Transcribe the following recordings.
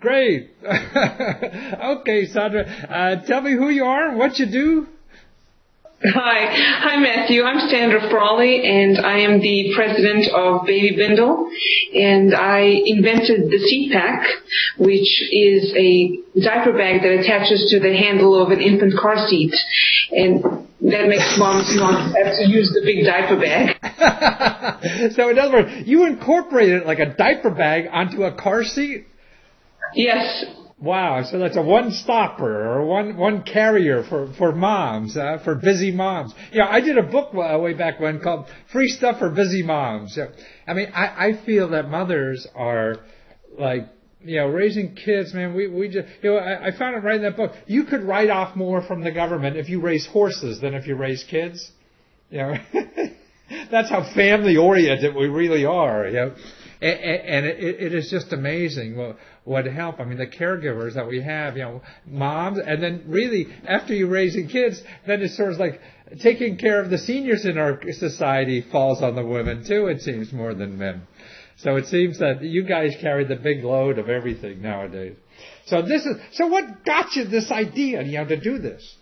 Great. Okay, Sandra, tell me who you are and what you do. Hi, Matthew. I'm Sandra Frawley, and I am the president of Baby Bindle, and I invented the seat pack, which is a diaper bag that attaches to the handle of an infant car seat, and that makes moms not have to use the big diaper bag. So in other words, you incorporated like a diaper bag onto a car seat? Yes. Wow, so that's a one-stopper or one carrier for moms, for busy moms. Yeah, I did a book way back when called Free Stuff for Busy Moms. I mean, I feel that mothers are like, raising kids, man, we just, I found it right in that book. You could write off more from the government if you raise horses than if you raise kids. That's how family-oriented we really are, And it is just amazing what help. I mean, the caregivers that we have, moms, and then really after you're raising kids, then it's sort of like taking care of the seniors in our society falls on the women too, it seems, more than men. So it seems that you guys carry the big load of everything nowadays. So what got you this idea, to do this?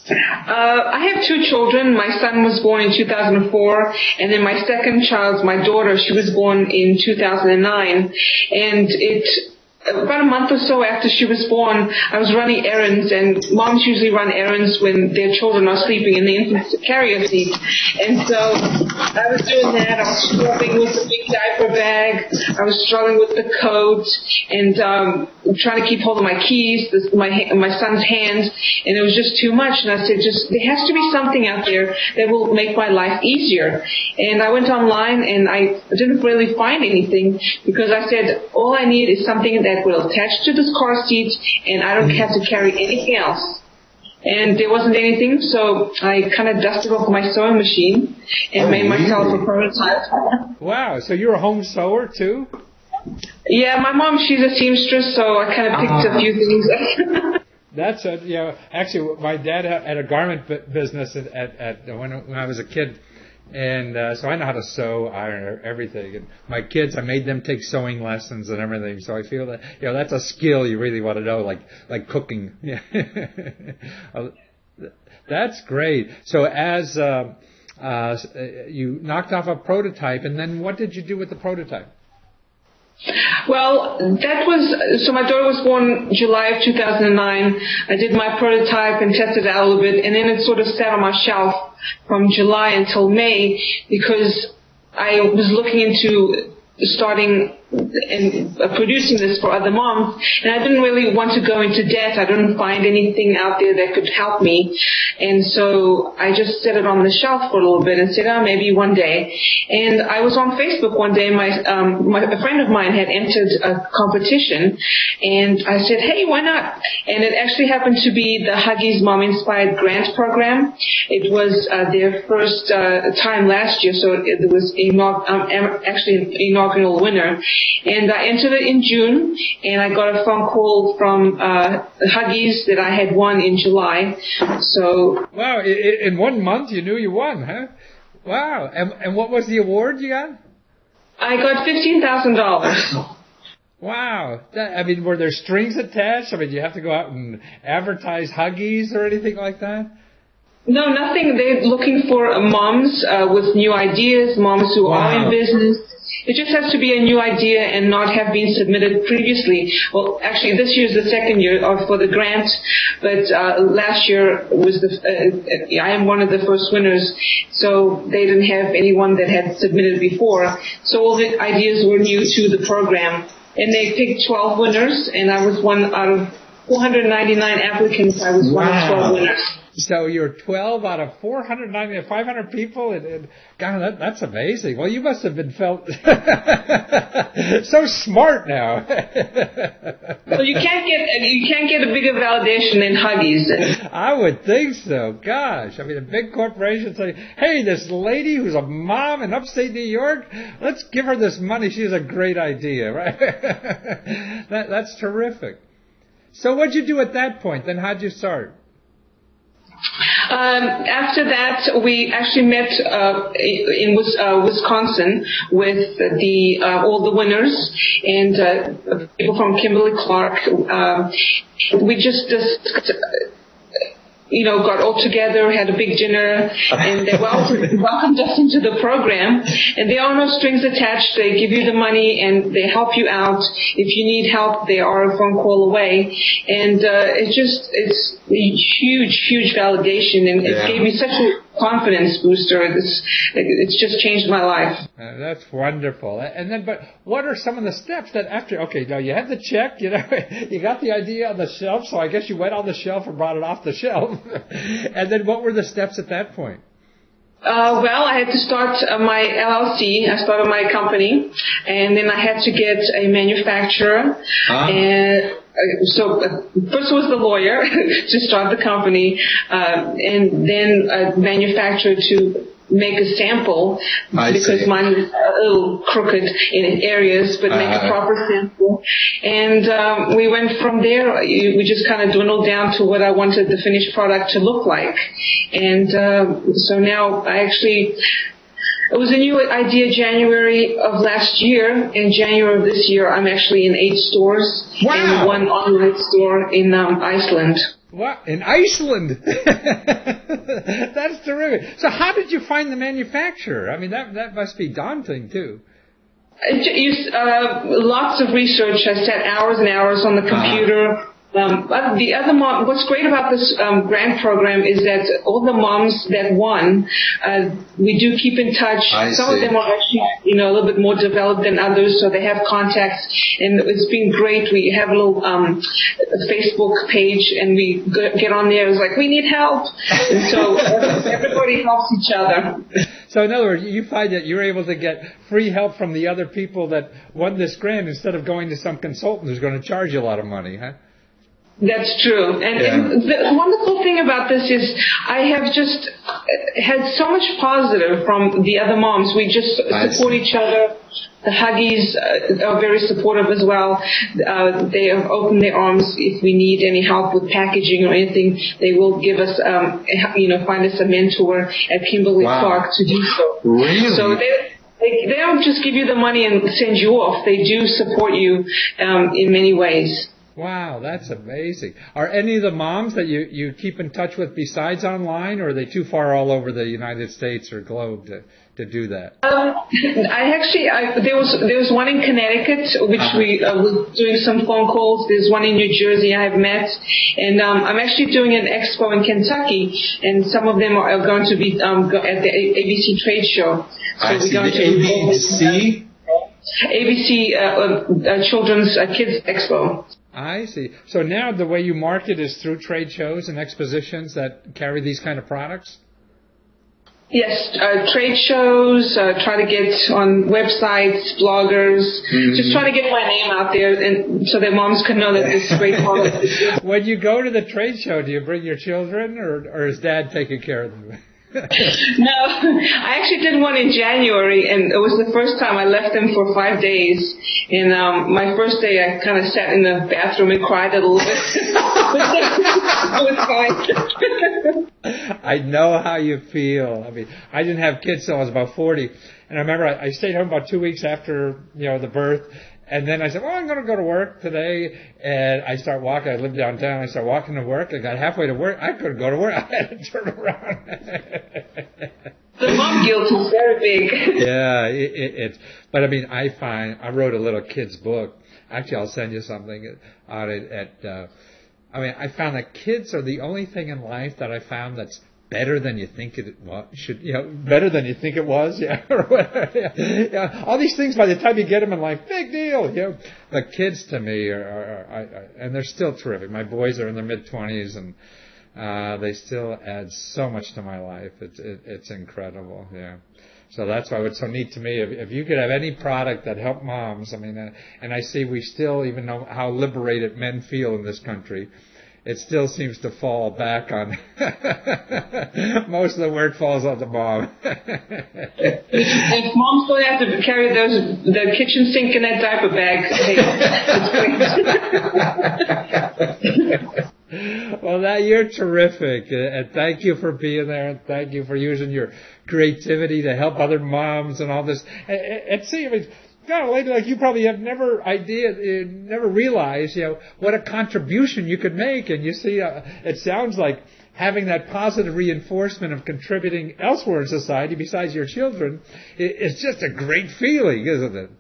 I have two children. My son was born in 2004, and then my second child, my daughter, she was born in 2009, and about a month or so after she was born, I was running errands, and moms usually run errands when their children are sleeping in the infant carrier seat. And so I was doing that. I was struggling with the big diaper bag. I was struggling with the coat and trying to keep hold of my keys, my son's hand, and it was just too much. And I said, there has to be something out there that will make my life easier. And I went online, and I didn't really find anything because I said, all I need is something that will attach to this car seat, and I don't have to carry anything else. And there wasn't anything, so I kind of dusted off my sewing machine and made myself a prototype. Wow, so you're a home sewer too? Yeah, my mom, she's a seamstress, so I kind of picked a few things. That's actually, my dad had a garment business when I was a kid. And so I know how to sew, iron, everything. And my kids, I made them take sewing lessons and everything. So I feel that that's a skill you really want to know, like cooking. Yeah, that's great. So as you knocked off a prototype, and then what did you do with the prototype? Well, so my daughter was born July of 2009. I did my prototype and tested it out a little bit, and then it sort of sat on my shelf from July until May because I was looking into starting and producing this for other moms, and I didn't really want to go into debt. I didn't find anything out there that could help me, and so I just set it on the shelf for a little bit and said, maybe one day. And I was on Facebook one day. A friend of mine had entered a competition, and I said, hey, why not? And it actually happened to be the Huggies Mom Inspired Grant Program. It was their first time last year, so it was actually an inaugural winner. And I entered it in June, and I got a phone call from Huggies that I had won in July. So wow, in 1 month you knew you won, huh? Wow. And what was the award you got? I got $15,000. Wow. Were there strings attached? You have to go out and advertise Huggies or anything like that? No, nothing. They're looking for moms with new ideas, moms who are in business. It just has to be a new idea and not have been submitted previously. Well, actually, this year is the second year for the grant, but last year was I am one of the first winners, so they didn't have anyone that had submitted before. So all the ideas were new to the program, and they picked 12 winners, and I was one out of 499 applicants. I was one of 12 winners. So you're 12 out of 490, 500 people, and God, that's amazing. Well, you must have been felt so smart now. Well, you can't get a bigger validation than Huggies. I would think so. Gosh, a big corporation saying, "Hey, this lady who's a mom in upstate New York, let's give her this money. She has a great idea, right?" That's terrific. So what'd you do at that point? Then how'd you start? After that, we actually met in Wisconsin with all the winners and people from Kimberly-Clark. We just got all together, had a big dinner, and they welcomed us into the program. And there are no strings attached. They give you the money and they help you out. If you need help, they are a phone call away. And it's a huge validation, and it gave me such a confidence booster. It's just changed my life. That's wonderful. And then, but what are some of the steps that after? Okay, now you had the check. You got the idea on the shelf. So I guess you went on the shelf and brought it off the shelf. And then, what were the steps at that point? Well, I had to start my LLC. I started my company, and then I had to get a manufacturer. And so first was the lawyer to start the company, and then a manufacturer to make a sample, because mine is a little crooked in areas, but make a proper sample. And we went from there. We just kind of dwindled down to what I wanted the finished product to look like. And so now it was a new idea January of last year. In January of this year, I'm actually in 8 stores and 1 online store in Iceland. What? In Iceland? That's terrific. So how did you find the manufacturer? I mean, that must be daunting, too. Lots of research. I sat hours and hours on the computer. The other mom, what's great about this grant program is that all the moms that won, we do keep in touch. Some of them are actually, a little bit more developed than others, so they have contacts, and it's been great. We have a little Facebook page, and we get on there. It's like, we need help, and so everybody helps each other. So in other words, you find that you're able to get free help from the other people that won this grant instead of going to some consultant who's going to charge you a lot of money, huh? That's true. And the wonderful thing about this is I have just had so much positive from the other moms. We just support each other. The Huggies are very supportive as well. They have opened their arms if we need any help with packaging or anything. They will give us, find us a mentor at Kimberly-Clark to do so. Really? So they don't just give you the money and send you off. They do support you in many ways. Wow, that's amazing. Are any of the moms that you keep in touch with besides online, or are they too far all over the United States or globe to do that? There was one in Connecticut, which we were doing some phone calls. There's one in New Jersey I've met, and I'm actually doing an expo in Kentucky, and some of them are going to be at the ABC trade show. So we're going to ABC Children's Kids Expo. I see. So now the way you market is through trade shows and expositions that carry these kind of products? Yes, trade shows, try to get on websites, bloggers, just try to get my name out there and so that moms can know that this great product. When you go to the trade show, do you bring your children or is Dad taking care of them? No, I actually did one in January, and it was the first time I left them for 5 days. And my first day, I kind of sat in the bathroom and cried a little bit. It was fine. I know how you feel. I mean, I didn't have kids till I was about 40, and I remember I stayed home about 2 weeks after the birth. And then I said, well, I'm going to go to work today. And I start walking. I live downtown. I start walking to work. I got halfway to work. I couldn't go to work. I had to turn around. The mom guilt is very big. Yeah, but I mean, I wrote a little kid's book. Actually, I'll send you something on it. I found that kids are the only thing in life that I found that's better than you think it was. Better than you think it was. Yeah. All these things, by the time you get them in life, big deal. The kids to me and they're still terrific. My boys are in their mid-20s, and they still add so much to my life. It's incredible. Yeah. So that's why it's so neat to me. If you could have any product that helped moms, I mean, and I see we still, even know how liberated men feel in this country, it still seems to fall back on most of the work falls on the mom. If moms don't have to carry the kitchen sink in that diaper bag, Well, you're terrific, and thank you for being there, and thank you for using your creativity to help other moms and all this. And see, I mean, God, a lady like you probably have never realized, what a contribution you could make. And you see, it sounds like having that positive reinforcement of contributing elsewhere in society besides your children is just a great feeling, isn't it?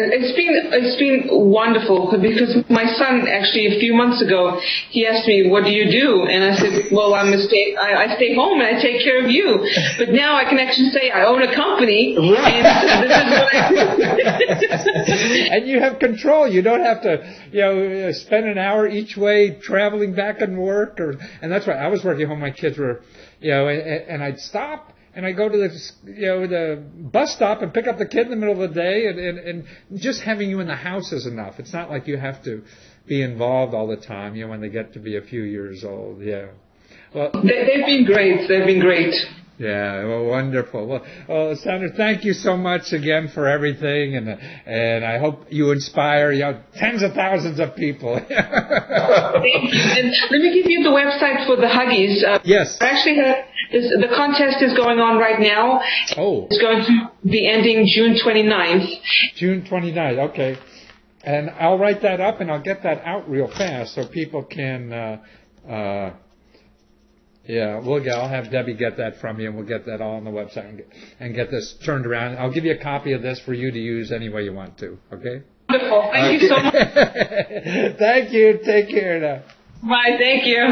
It's been wonderful because my son actually a few months ago he asked me, "What do you do?" And I said, "Well, I stay home and I take care of you." But now I can actually say I own a company, and this is what I do. And you have control. You don't have to, spend an hour each way traveling back and work. And that's why I was working home. My kids were, and I'd stop. And I go to the bus stop and pick up the kid in the middle of the day, and just having you in the house is enough. It's not like you have to be involved all the time, when they get to be a few years old. Yeah. Well, they've been great. They've been great. Yeah, well, wonderful. Well, Sandra, thank you so much again for everything, and I hope you inspire tens of thousands of people. Thank you. And let me give you the website for the Huggies. Yes. I actually the contest is going on right now. Oh. It's going to be ending June 29th. June 29th, okay. And I'll write that up, and I'll get that out real fast so people can... I'll have Debbie get that from you, and we'll get that all on the website and get this turned around. I'll give you a copy of this for you to use any way you want to, okay? Wonderful. Thank you so much. Thank you. Take care now. Bye. Thank you.